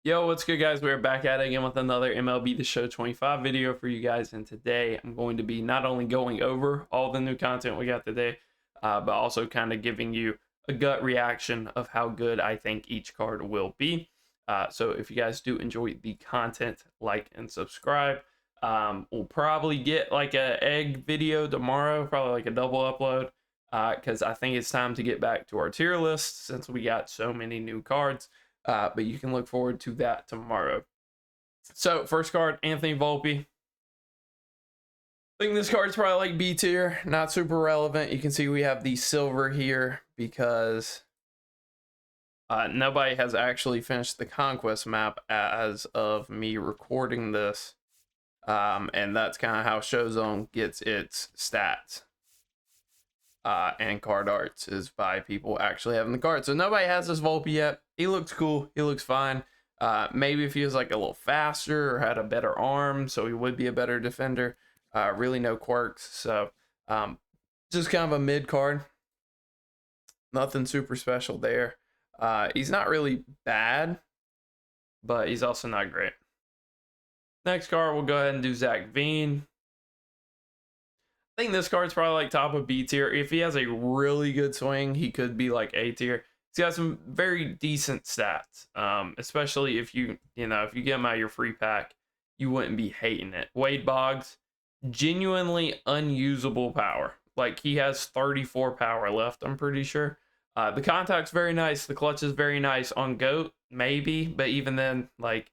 Yo, what's good, guys? We're back at it again with another MLB The Show 25 video for you guys. And today I'm going to be not only going over all the new content we got today, but also kind of giving you a gut reaction of how good I think each card will be. So if you guys do enjoy the content, like and subscribe. We'll probably get like a egg video tomorrow, probably like a double upload, because I think it's time to get back to our tier list since we got so many new cards. But you can look forward to that tomorrow. So first card, Anthony Volpe. I think this card's probably like B tier, not super relevant. You can see we have the silver here because nobody has actually finished the conquest map as of me recording this. And that's kind of how Showzone gets its stats and card arts, is by people actually having the card. So nobody has this Volpe yet. He looks cool. He looks fine. Maybe if he was like a little faster or had a better arm, so he would be a better defender. Really no quirks. So just kind of a mid card. Nothing super special there. He's not really bad, but he's also not great. Next card, we'll go ahead and do Zach Veen. I think this card's probably like top of B tier. If he has a really good swing, he could be like A tier. He's got some very decent stats, especially if you get him out of your free pack, you wouldn't be hating it. Wade Boggs, genuinely unusable power. Like, he has 34 power left, I'm pretty sure. The contact's very nice. The clutch is very nice. On GOAT, maybe, but even then, like,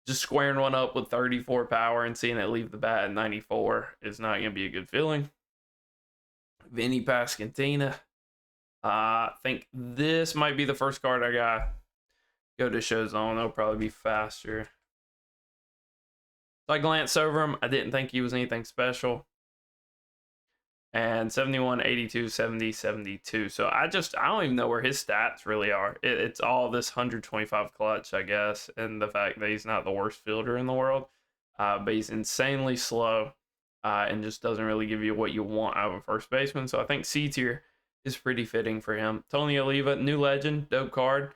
just squaring one up with 34 power and seeing it leave the bat at 94 is not going to be a good feeling. Vinny Pasquantino. I think this might be the first card I got. Go to Showzone. It'll probably be faster. So I glanced over him. I didn't think he was anything special. And 71, 82, 70, 72. So I don't even know where his stats really are. It's all this 125 clutch, I guess, and the fact that he's not the worst fielder in the world. But he's insanely slow and just doesn't really give you what you want out of a first baseman. So I think C tier is pretty fitting for him. Tony Oliva, new legend, dope card.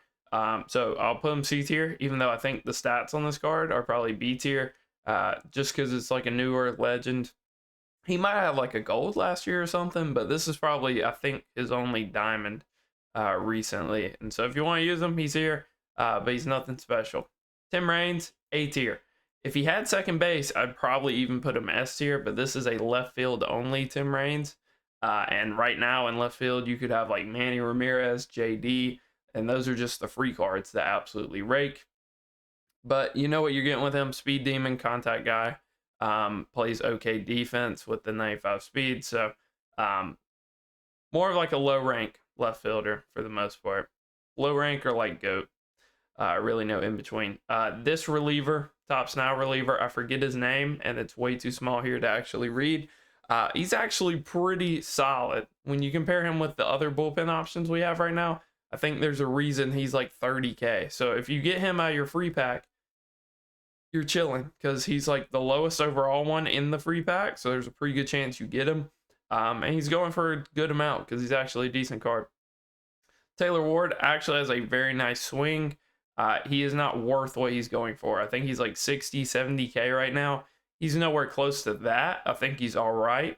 So I'll put him C tier, even though I think the stats on this card are probably B tier, just because it's like a newer legend. He might have like a gold last year or something, but this is probably, I think, his only diamond recently. And so if you want to use him, he's here, but he's nothing special. Tim Raines, A tier. If he had second base, I'd probably even put him S tier, but this is a left field only Tim Raines. And right now in left field, you could have like Manny Ramirez, JD, and those are just the free cards that absolutely rake. But you know what you're getting with him. Speed demon, contact guy. Plays okay defense with the 95 speed. So more of like a low rank left fielder for the most part. Low rank or like GOAT. Really no in between. This reliever, Tops Now reliever, I forget his name, and it's way too small here to actually read. He's actually pretty solid. When you compare him with the other bullpen options we have right now, I think there's a reason he's like 30K. So if you get him out of your free pack, you're chilling, because he's like the lowest overall one in the free pack. So there's a pretty good chance you get him. And he's going for a good amount because he's actually a decent card. Taylor Ward actually has a very nice swing. He is not worth what he's going for. I think he's like 60, 70K right now. He's nowhere close to that. I think he's all right.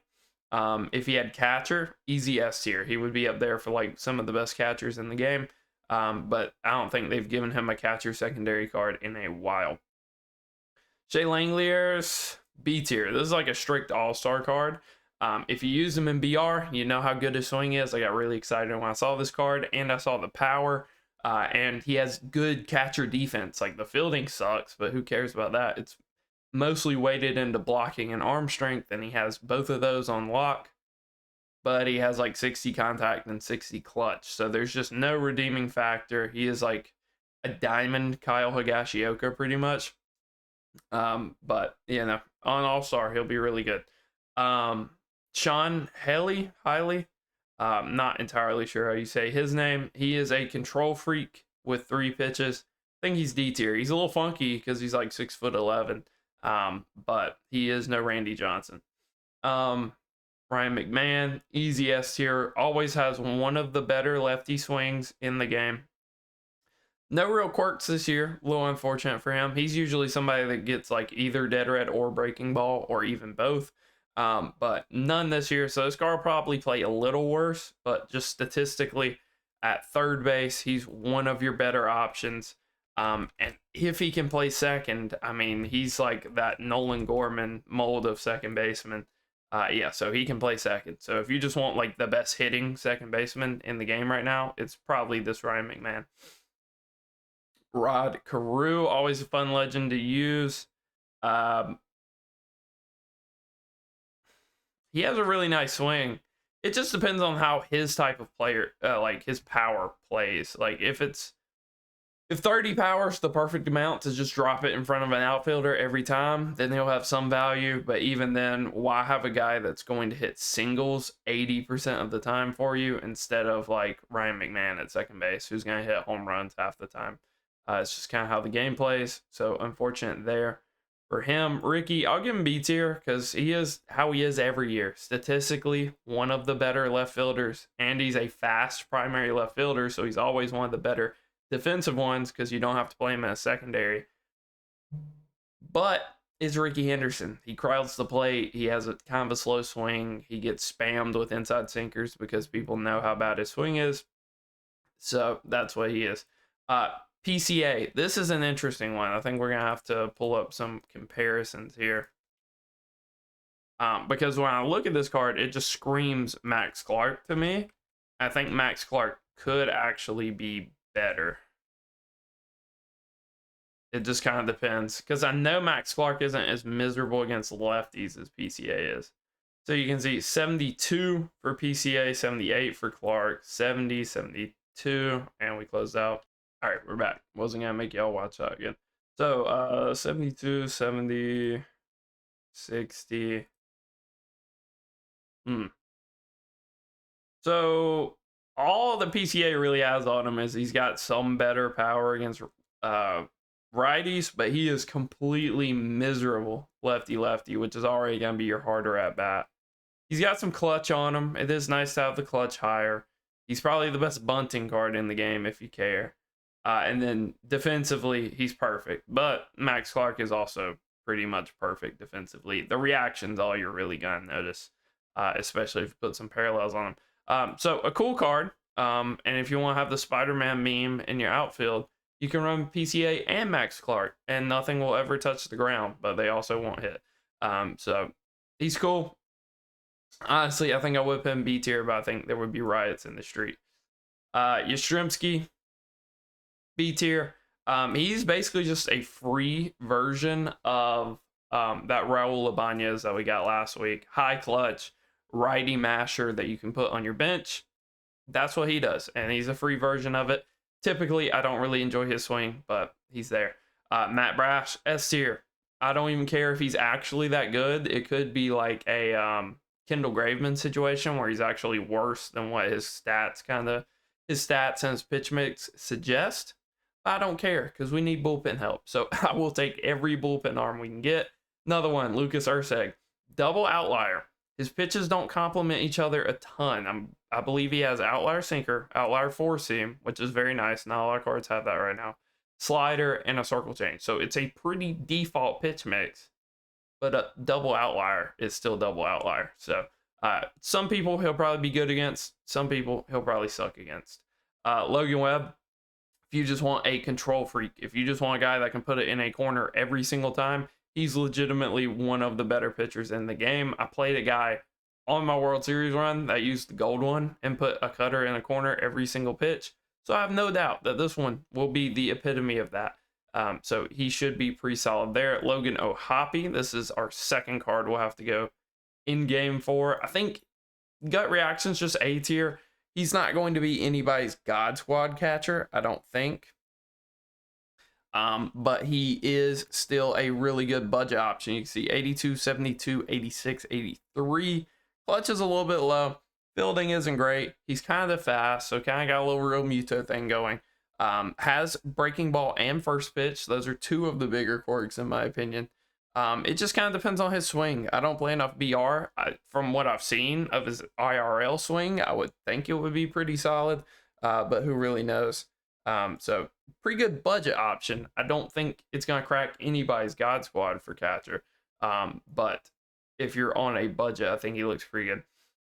If he had catcher, easy S tier. He would be up there for like some of the best catchers in the game. But I don't think they've given him a catcher secondary card in a while. Shea Langeliers, B tier. This is like a strict all-star card. If you use him in BR, you know how good his swing is. I got really excited when I saw this card, and I saw the power. And he has good catcher defense. Like, the fielding sucks, but who cares about that? It's mostly weighted into blocking and arm strength, and he has both of those on lock. But he has like 60 contact and 60 clutch. So there's just no redeeming factor. He is like a diamond Kyle Higashioka pretty much. But you know, on All-Star he'll be really good. Sean Haley, not entirely sure how you say his name. He is a control freak with 3 pitches. I think he's D tier. He's a little funky because he's like 6'11". But he is no Randy Johnson. Ryan McMahon, easy S tier. Always has one of the better lefty swings in the game. No real quirks this year. A little unfortunate for him. He's usually somebody that gets like either dead red or breaking ball or even both. But none this year. So this guy will probably play a little worse, but just statistically at third base, he's one of your better options. And if he can play second, I mean, he's like that Nolan Gorman mold of second baseman. Yeah, so he can play second. So if you just want like the best hitting second baseman in the game right now, it's probably this Ryan McMahon. Rod Carew, always a fun legend to use. He has a really nice swing. It just depends on how his type of player, like his power plays. Like if 30 power is the perfect amount to just drop it in front of an outfielder every time, then he'll have some value. But even then, why have a guy that's going to hit singles 80% of the time for you instead of like Ryan McMahon at second base, who's going to hit home runs half the time? It's just kind of how the game plays. So unfortunate there for him. Ricky, I'll give him B tier because he is how he is every year. Statistically, one of the better left fielders, and he's a fast primary left fielder, so he's always one of the better defensive ones because you don't have to play him as secondary. But is Ricky Henderson. He crowds the plate. He has a kind of a slow swing. He gets spammed with inside sinkers because people know how bad his swing is. So that's what he is. PCA. This is an interesting one. I think we're going to have to pull up some comparisons here. Because when I look at this card, it just screams Max Clark to me. I think Max Clark could actually be better. It just kind of depends. Because I know Max Clark isn't as miserable against lefties as PCA is. So you can see 72 for PCA, 78 for Clark, 70, 72, and we closed out. All right, we're back. Wasn't going to make y'all watch that again. So 72, 70, 60. So all the PCA really has on him is he's got some better power against righties, but he is completely miserable lefty-lefty, which is already going to be your harder at bat. He's got some clutch on him. It is nice to have the clutch higher. He's probably the best bunting card in the game if you care. And then defensively, he's perfect. But Max Clark is also pretty much perfect defensively. The reaction's all you're really going to notice, especially if you put some parallels on him. So a cool card. And if you want to have the Spider-Man meme in your outfield, you can run PCA and Max Clark, and nothing will ever touch the ground, but they also won't hit. So he's cool. Honestly, I think I would put him B tier, but I think there would be riots in the street. Yastrzemski, B tier. He's basically just a free version of that Raul Ibanez that we got last week. High clutch, righty masher that you can put on your bench. That's what he does, and he's a free version of it. Typically, I don't really enjoy his swing, but he's there. Matt Brash, S tier. I don't even care if he's actually that good. It could be like a Kendall Graveman situation where he's actually worse than what his stats and his pitch mix suggest. I don't care because we need bullpen help. So I will take every bullpen arm we can get. Another one, Lucas Erceg. Double outlier. His pitches don't complement each other a ton. I believe he has outlier sinker, outlier four seam, which is very nice. Not a lot of cards have that right now. Slider and a circle change. So it's a pretty default pitch mix, but a double outlier is still double outlier. So some people he'll probably be good against. Some people he'll probably suck against. Logan Webb. If you just want a control freak, if you just want a guy that can put it in a corner every single time, he's legitimately one of the better pitchers in the game. I played a guy on my World Series run that used the gold one and put a cutter in a corner every single pitch. So I have no doubt that this one will be the epitome of that. So he should be pretty solid there. Logan O'Hoppe, this is our second card we'll have to go in game for. I think gut reaction's just A tier. He's not going to be anybody's God Squad catcher, I don't think. But he is still a really good budget option. You can see 82, 72, 86, 83. Clutch is a little bit low. Fielding isn't great. He's kind of fast, so kind of got a little Real Muto thing going. Has breaking ball and first pitch. Those are two of the bigger quirks in my opinion. It just kind of depends on his swing. I don't play enough BR. From what I've seen of his IRL swing, I would think it would be pretty solid, but who really knows? So pretty good budget option. I don't think it's going to crack anybody's God Squad for catcher. But if you're on a budget, I think he looks pretty good.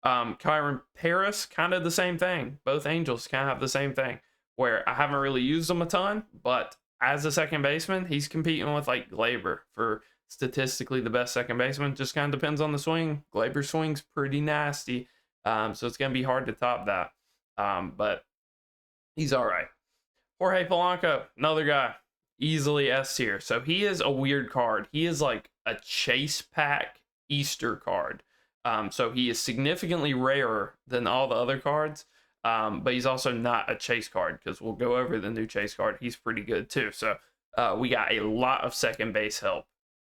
Kyron Paris, kind of the same thing. Both Angels kind of have the same thing, where I haven't really used him a ton, but as a second baseman, he's competing with like Glaber for statistically the best second baseman. Just kind of depends on the swing. Glaber swing's pretty nasty, so it's going to be hard to top that. But he's all right. Jorge Polanco, another guy, easily S tier. So he is a weird card. He is like a chase pack Easter card. So he is significantly rarer than all the other cards. But he's also not a chase card, because we'll go over the new chase card. He's pretty good too. So we got a lot of second base help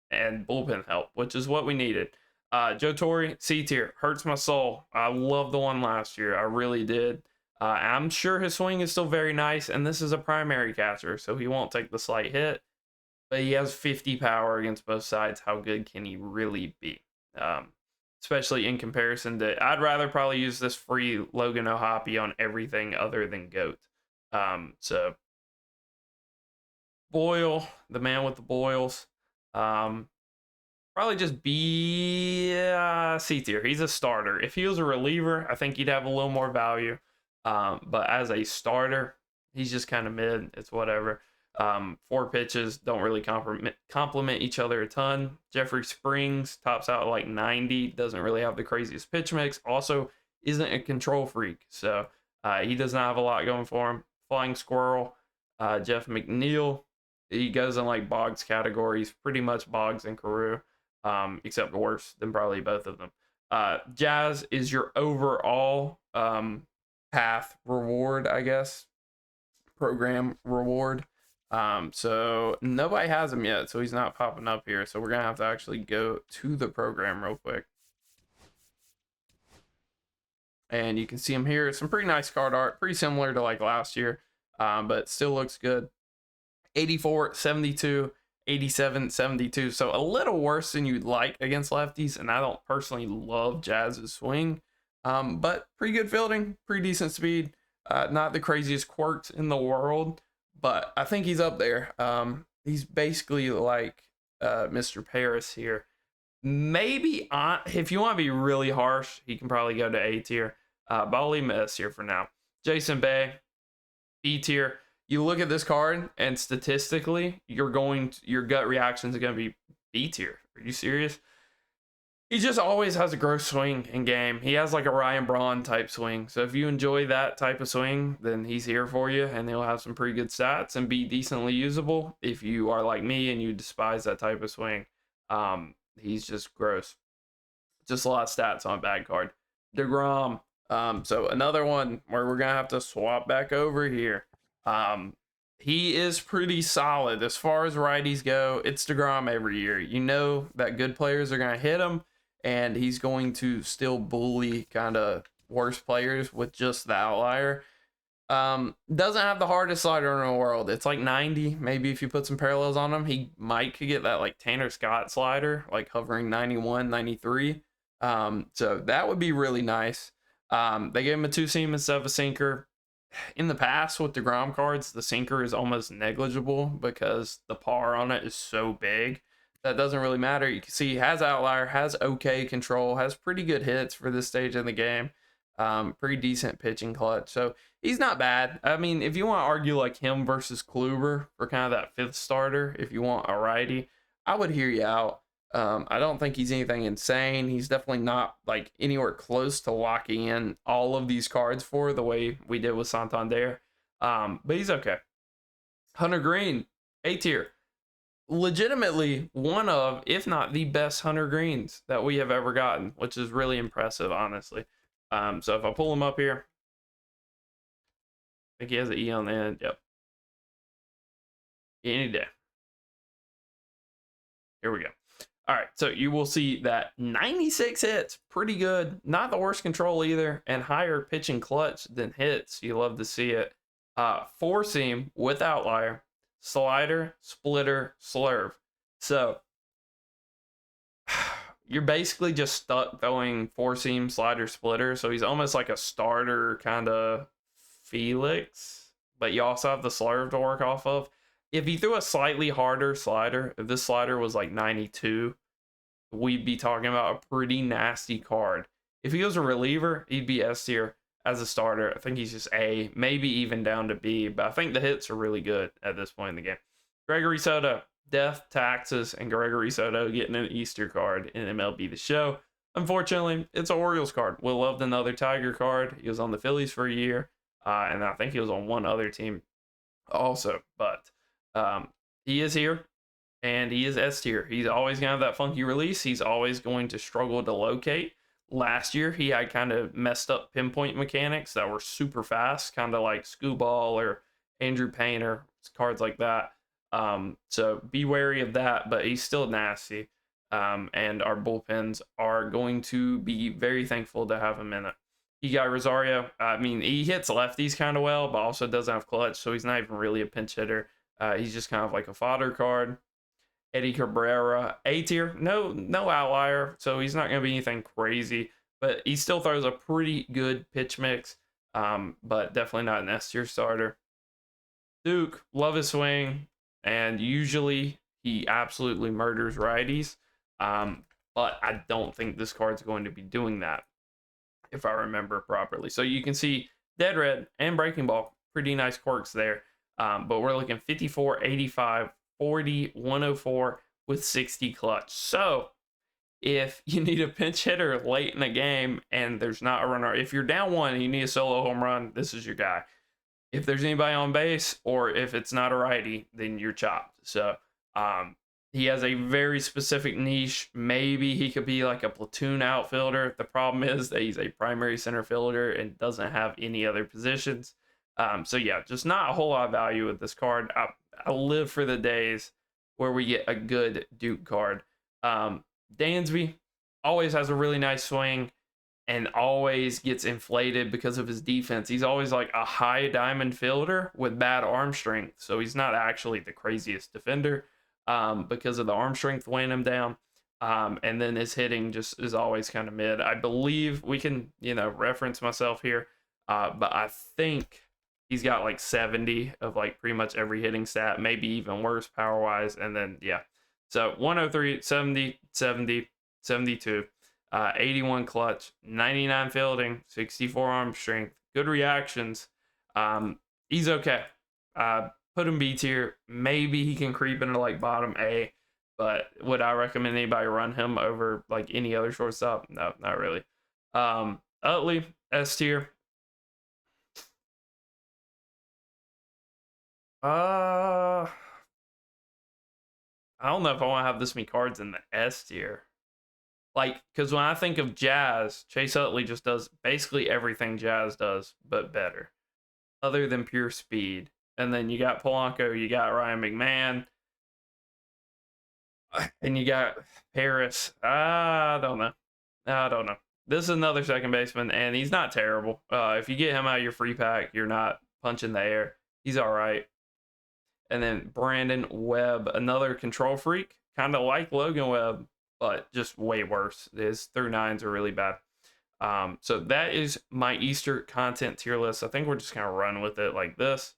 and bullpen help, which is what we needed. Joe Torre, C tier, hurts my soul. I love the one last year. I really did. I'm sure his swing is still very nice, and this is a primary catcher, so he won't take the slight hit. But he has 50 power against both sides. How good can he really be? Especially in comparison to, I'd rather probably use this free Logan O'Hoppe on everything other than GOAT. So Boyle, the man with the boils, probably just B, C tier. He's a starter. If he was a reliever, I think he'd have a little more value. But as a starter, he's just kind of mid. It's whatever. 4 pitches don't really complement each other a ton. Jeffrey Springs tops out at like 90. Doesn't really have the craziest pitch mix. Also isn't a control freak. So he does not have a lot going for him. Flying Squirrel, Jeff McNeil. He goes in like Boggs categories. Pretty much Boggs and Carew. Except worse than probably both of them. Jazz is your overall path reward, I guess. Program reward. So nobody has him yet, so he's not popping up here. So we're gonna have to actually go to the program real quick. And you can see him here. Some pretty nice card art, pretty similar to like last year, but still looks good. 84, 72, 87, 72. So a little worse than you'd like against lefties, and I don't personally love Jazz's swing. But pretty good fielding, pretty decent speed. Not the craziest quirks in the world, but I think he's up there. He's basically like Mr. Paris here. Maybe if you want to be really harsh, he can probably go to A tier. But I'll leave him S tier for now. Jason Bay, B tier. You look at this card, and statistically, your gut reaction is going to be B tier. Are you serious? He just always has a gross swing in game. He has like a Ryan Braun type swing. So if you enjoy that type of swing, then he's here for you, and he'll have some pretty good stats and be decently usable. If you are like me and you despise that type of swing, he's just gross. Just a lot of stats on a bad card. DeGrom. So another one where we're going to have to swap back over here. He is pretty solid as far as righties go. It's DeGrom every year. You know that good players are going to hit him, and he's going to still bully kind of worse players with just the outlier. Doesn't have the hardest slider in the world. It's like 90. Maybe if you put some parallels on him, he might could get that like Tanner Scott slider, like hovering 91, 93. So that would be really nice. They gave him a 2-seam instead of a sinker. In the past with DeGrom cards, the sinker is almost negligible because the par on it is so big. That doesn't really matter. You can see he has outlier, has okay control, has pretty good hits for this stage in the game. Pretty decent pitching clutch. So he's not bad. I mean, if you want to argue like him versus Kluber for kind of that 5th starter, if you want a righty, I would hear you out. I don't think he's anything insane. He's definitely not like anywhere close to locking in all of these cards for the way we did with Santander. But he's okay. Hunter Green, A tier. Legitimately one of, if not the best Hunter Greens that we have ever gotten, which is really impressive, honestly. So if I pull him up here, I think he has an E on the end. Yep. Any day. Here we go. All right, so you will see that 96 hits, pretty good. Not the worst control either, and higher pitching clutch than hits. You love to see it. 4-seam with outlier, slider, splitter, slurve. So you're basically just stuck throwing 4-seam, slider, splitter. So he's almost like a starter kind of Felix, but you also have the slurve to work off of. If he threw a slightly harder slider, if this slider was like 92, we'd be talking about a pretty nasty card. If he was a reliever, he'd be S tier. As a starter, I think he's just A, maybe even down to B, but I think the hits are really good at this point in the game. Gregory Soto, death, taxes, and Gregory Soto getting an Easter card in MLB The Show. Unfortunately, it's an Orioles card. Will loved another Tiger card. He was on the Phillies for a year, and I think he was on one other team also, but he is here. And he is S tier. He's always going to have that funky release. He's always going to struggle to locate. Last year, he had kind of messed up pinpoint mechanics that were super fast, kind of like Scooball or Andrew Painter, cards like that. So be wary of that, but he's still nasty. And our bullpens are going to be very thankful to have him in it. You got Rosario. I mean, he hits lefties kind of well, but also doesn't have clutch, so he's not even really a pinch hitter. He's just kind of like a fodder card. Eddie Cabrera, A tier, no outlier, so he's not going to be anything crazy, but he still throws a pretty good pitch mix, but definitely not an S tier starter. Duke, love his swing, and usually he absolutely murders righties, but I don't think this card's going to be doing that, if I remember properly. So you can see Dead Red and Breaking Ball, pretty nice quirks there, but we're looking 54, 85, 40, 104 with 60 clutch. So if you need a pinch hitter late in the game and there's not a runner, if you're down one and you need a solo home run, this is your guy. If there's anybody on base or if it's not a righty, then you're chopped. So he has a very specific niche. Maybe he could be like a platoon outfielder. The problem is that he's a primary center fielder and doesn't have any other positions. So yeah, just not a whole lot of value with this card. I live for the days where we get a good Duke card. Dansby always has a really nice swing and always gets inflated because of his defense. He's always like a high diamond fielder with bad arm strength. So he's not actually the craziest defender because of the arm strength weighing him down. And then his hitting just is always kind of mid. I believe we can, reference myself here, but I think he's got like 70 of like pretty much every hitting stat, maybe even worse power wise. And then, yeah. So 103, 70, 70, 72, 81 clutch, 99 fielding, 64 arm strength, good reactions. He's okay. Put him B tier. Maybe he can creep into like bottom A, but would I recommend anybody run him over like any other shortstop? No, not really. Utley, S tier. I don't know if I want to have this many cards in the S tier. Like, because when I think of Jazz, Chase Utley just does basically everything Jazz does, but better. Other than pure speed. And then you got Polanco, you got Ryan McMahon, and you got Paris. I don't know. This is another second baseman, and he's not terrible. If you get him out of your free pack, you're not punching the air. He's all right. And then Brandon Webb, another control freak, kind of like Logan Webb, but just way worse. His through nines are really bad. So that is my Easter content tier list. I think we're just going to run with it like this.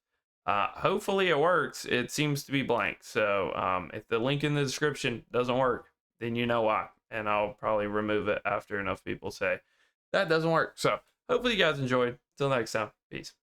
Hopefully it works. It seems to be blank. So if the link in the description doesn't work, then you know why. And I'll probably remove it after enough people say that doesn't work. So hopefully you guys enjoyed. Till next time. Peace.